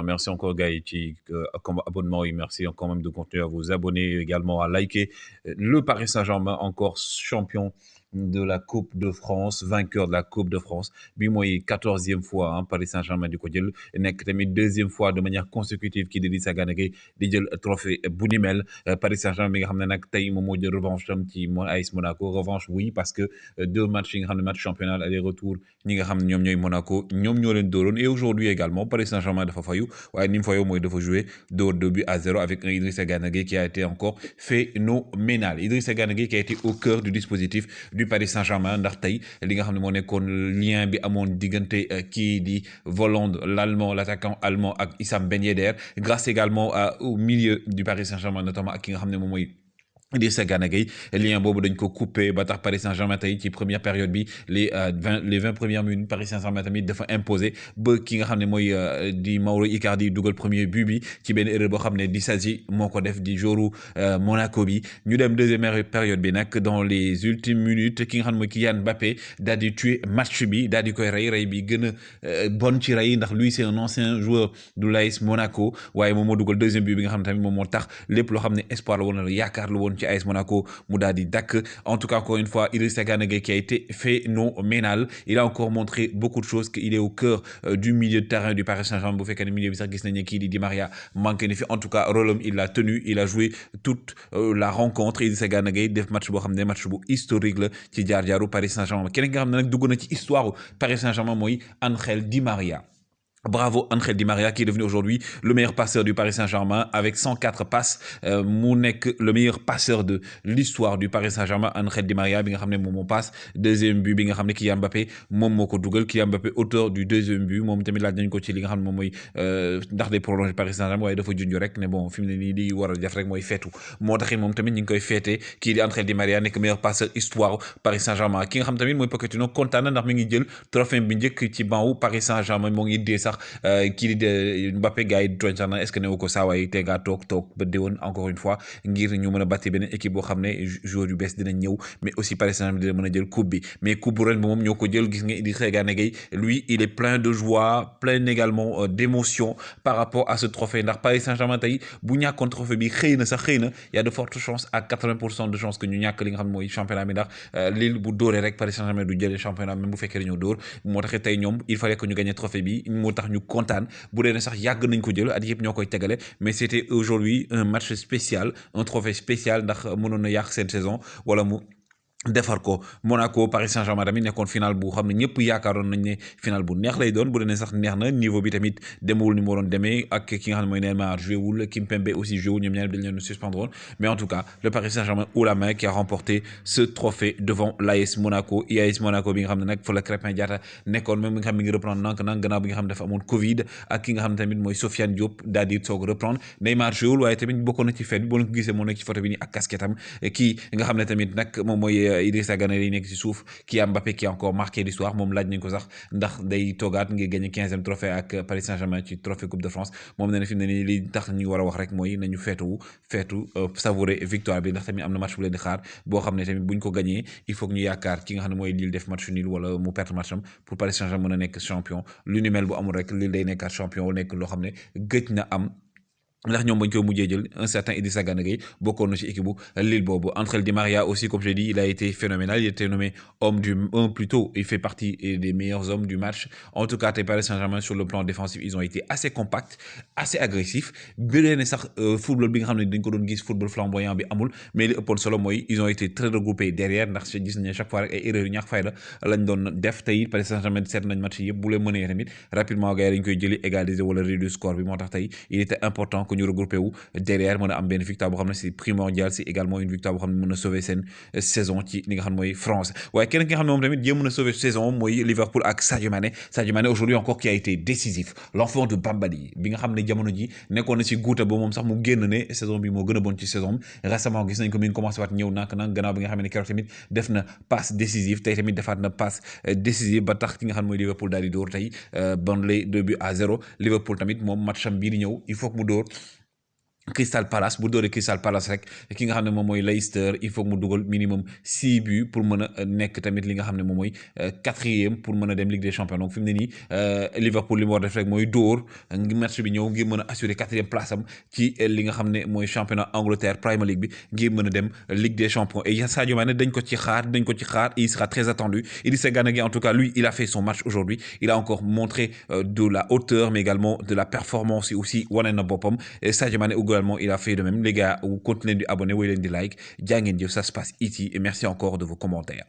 Merci encore, Gaï, comme abonnement. Et merci encore même de continuer à vous abonner, également à liker. Le Paris Saint-Germain, encore champion de la Coupe de France, vainqueur de la Coupe de France. Bi mooy 14e fois, hein, Paris Saint-Germain di ko jël nekk tamit deuxième fois de manière consécutive qui di Idrissa Gana Gueye di jël trophée bu ni mel. Paris Saint-Germain bi nga xam ne nag tey moom moo jël revanche tam ci AS Monaco. Revanche, oui, parce que deux matchs yi nga xam ne match championnat aller retour ñi nga xam ne ñoom ñooy Monaco ñoom ñoo leen dóoroon. Et aujourd'hui également Paris Saint-Germain dafa fayu waaye ni mu fayoo mooy dafa jouer dóor 2 buts à 0 avec un Idrissa Gana Gueye qui a été encore phénoménal. Idrissa Gana Gueye qui a été au cœur du dispositif du Paris Saint-Germain ndax tey li nga xam ne moo nekkoon lien bi amoon diggante kii di Volland l'allemand, l'attaquant allemand, ak Issam Ben Yedder, grâce également au milieu du Paris Saint-Germain, notamment ak ki nga xam ne moom mooy Idrissa Gana Gueye. Lien boobu dañ ko coupé ba tax Paris Saint-Germain tey ci première période bi les 20 premières minutes Paris Saint-Germain tamit dafa imposé ba ki nga xam ne mooy di Mauro Icardi dugal premier but bi ci benn erreur boo xam ne di Sadji moo ko def di joru Monaco bi. Ñu dem deuxième période bi nag dans les ultimes minutes ki nga xam ne mooy Kylian Mbappé daal di tuer match bi daal di koy rey bi gën a bon ci rey ndax lui c'est un ancien joueur du l'AS Monaco waaye moom moo dugal deuxième but bi nga xam ne tamit moom moo tax lépp loo xam ne espoir la woon la yaakaar la woon ci AS Monaco mu daal di dakk. En tout cas, encore une fois, Idrissa Gana Gueye qui a été phénoménal. Il a encore montré beaucoup de choses, qu'il est au cœur du milieu de terrain du Paris Saint-Germain. Bu fekkee ne milieu bi sax gis nañ ne kii Di Maria manqué na fi. En tout cas, rôle il l'a tenu, il a joué toute la rencontre. Idrissa Gana Gueye def match boo xam ne match bu historique la ci jaar-jaaru Paris Saint-Germain. Keneen nga xam ne nag dugg na ci histoire Paris Saint-Germain mooy Ángel Di Maria. Bravo Ángel Di Maria qui est devenu aujourd'hui le meilleur passeur du Paris Saint-Germain avec 104 passes. Mu nekk le meilleur passeur de l'histoire du Paris Saint-Germain. Ángel Di Maria bi nga xam ne moom moo passe deuxième but bi nga xam ne Kylian Mbappé moom moo ko dugal. Kylian Mbappé auteur du deuxième but moom tamit laaj nañ ko ci li nga xam ne moom mooy ndax day prolonger Paris Saint-Germain waaye dafa junj rek ne bon fi mu ne nii li war a def rek mooy feetu moo taxit moom tamit ñu ngi koy feete kii di Ángel Di Maria nekk meilleur passeur histoire Paris Saint-Germain. Ki nga xam tamit mooy Pochettino kontaan na ndax mi ngi jël trophée bi njëkk ci banc Paris Saint-Germain moo ngi dee sax kii di Mbappé gars yi tooñ sax na est-ce que newu ko saa waaye te ngaa toog ba déwoon encore une fois ngir ñu mën a batti beneen équipe boo xam ne joueur yu bees dinañ ñëw mais aussi Paris Saint-Germain dina mën a jël coupe bi. Mais coupe bu ren bi moom ñoo ko jël gis nga Idrissa Gana Gueye lui il est plein de joie plein également d'émotion par rapport à ce trophée ndax Paris Saint-Germain tey bu ñàkkoon trophée bi xëy na y a de fortes chances à 80% de chances que ñu ñàkk li nga xam ne mooy championnat bi ndax Lille bu dóoree rek Paris Saint-Germain du jëlee championnat même bu fekkee dañoo dóor moo taxit tey ñoom il fallait que ñu gagné trophée bi moo tax ñu kontaan bu dee ne sax yàgg nañ ko jël at yëpp ñoo koy tegale mais c'était aujourd'hui un match spécial un trophée spécial ndax mënoon na yàq seen saison wala mu defar ko. Monaco Paris Saint-Germain tamit nekkoon final bu xam ne ñëpp yaakaaroon nañ ne final bu neex lay doon bu dee ne sax neex na niveau bi tamit demewul ni mu waroon demee ak ki nga xam ne mooy Neymar joué wul Kimpembe aussi joué wul ñoom ñaar dañ leen suspendre woon mais en tout cas le Paris Saint-Germain haut la main qui a remporté ce trophée devant l'AS Monaco. AS Monaco bi nga xam ne nag fa la Krépin Diatta nekkoon même bi nga xam ne mi ngi reprendre nank gannaaw bi nga xam ne dafa amoon Covid ak ki nga xam ne tamit mooy Sofiane Diop daal di soog reprendre. Neymar joué wul waaye tamit bokkoon na ci fête bi boo leen ko gisee moo nekk ci photo bi nii ak casquette am kii nga xam ne tamit nag moom mooy Idrissa Gana Gueye nekk ci suuf Kylian Mbappé qui a encore marqué l'histoire moom laaj nañ ko sax ndax day toogaat ngir gagné 15e trophée ak Paris Saint-Germain ci trophée Coupe de France. Moom nee na fi mu ne nii li tax ñu war a wax rek mooy nañu feetu savourer victoire bi ndax tamit am na match bu leen di xaar boo xam ne tamit buñ ko gagné il faut que ñu yaakaar ki nga xam ne mooy Lille def match nul wala mu perte match am pour Paris Saint-Germain mën a nekk champion. Lu ni mel bu amul rek Lille day nekkaat champion nekk loo xam ne gëj na am ndax ñoom bañ ko mujjee jël un certain Idrissa Gana Gueye bokkoon na ci équipe bu Lille boobu. Ángel Di Maria aussi comme je l'ai dit il a été phénoménal il a été nommé plutôt il fait partie des meilleurs hommes du match. En tout cas tey Paris Saint-Germain sur le plan défensif ils ont été assez compacts assez agressifs bi leen ne sax football bi nga xam ne dañ ko doon gis football flamboyant bi amul mais li ëppoon solo mooy ils ont été très regroupés derrière ndax gis nañ chaque fois rek ay erreurs yu ñàkk fayda lañ doon def tey Paris Saint-Germain seet nañ match yëpp bu leen mënee tamit rapidement gars yi dañ koy jëli égaliser wala réduire score bi moo tax tey il était important que ñu regroupé wu derrière mën a am benn victoire boo xam ne c'est primordial c'est également une victoire boo xam ne mën a sauver seen saison ci li nga xam ne mooy France. waaye keneen ki nga xam ne moom tamit jéem mën a sauver saison mooy Liverpool ak Sadio Mané aujourd'hui encore qui a été décisif l'enfant de Bambali bi nga xam ne jamono ji nekkoon na ci guuta ba moom sax mu génn ne saison bi moo gën a bon ci saison récemment gis nañ ko mi ngi commencé waat ñëw nak gannaaw bi nga xam ne keroog tamit def na passe décisive tey tamit defaat na passe décisive ba tax ki nga xam ne mooy Liverpool daal di dóor tey Burnley 2 buts à 0. Liverpool tamit moom matcham bii di ñëw il faut que mu dóor Crystal Palace bu dooree Crystal Palace rek ki nga xam ne moom mooy Leicester il faut mu dugal minimum 6 buts pour mën a nekk tamit li nga xam ne moom mooy quatrième pour mën a dem Ligue des Champions donc fi mu ne nii Liverpool li mu war def rek mooy dóor match bi ñëw ngir mën a assurer quatrième place am ci li nga xam ne mooy championnat Angleterre Premier League bi ngir mën a dem Ligue des Champions et Sadio Mané dañ ko ci xaar et il sera très attendu. Idrissa Gana Gueye en tout cas lui il a fait son match aujourd'hui, il a encore montré de la hauteur mais également de la performance et aussi wane na boppam. Et Sadio Mané également il a fait de même les gars. Continuez d'abonner, ou de like. Ça se passe ici et merci encore de vos commentaires.